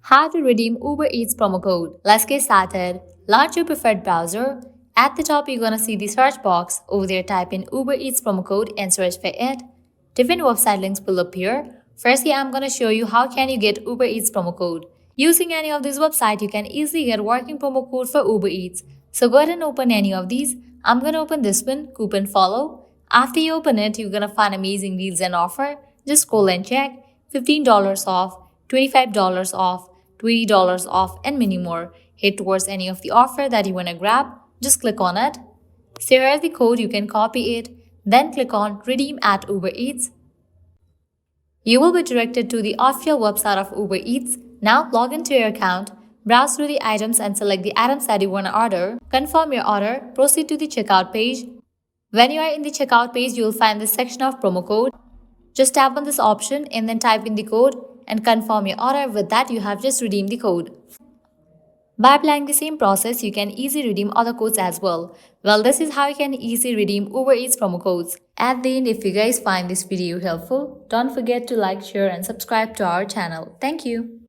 How to redeem Uber Eats promo code. Let's get started. Launch your preferred browser. At the top, you're gonna see the search box. Over there, type in Uber Eats promo code and search for it. Different website links will appear. Firstly, I'm gonna show you how can you get Uber Eats promo code. Using any of these websites, you can easily get working promo code for Uber Eats. So go ahead and open any of these. I'm gonna open this one, Coupon Follow. After you open it, you're gonna find amazing deals and offer. Just scroll and check. $15 off, $25 off, $20 off, and many more. Head towards any of the offer that you want to grab. Just click on it. So here's the code, you can copy it. Then click on Redeem at Uber Eats. You will be directed to the official website of Uber Eats. Now log into your account, browse through the items and select the items that you want to order. Confirm your order, proceed to the checkout page. When you are in the checkout page, you will find this section of promo code. Just tap on this option and then type in the code and confirm your order. With that, you have just redeemed the code. By applying the same process, you can easily redeem other codes as well. Well, this is how you can easily redeem Uber Eats promo codes. At the end, if you guys find this video helpful, don't forget to like, share and subscribe to our channel. Thank you.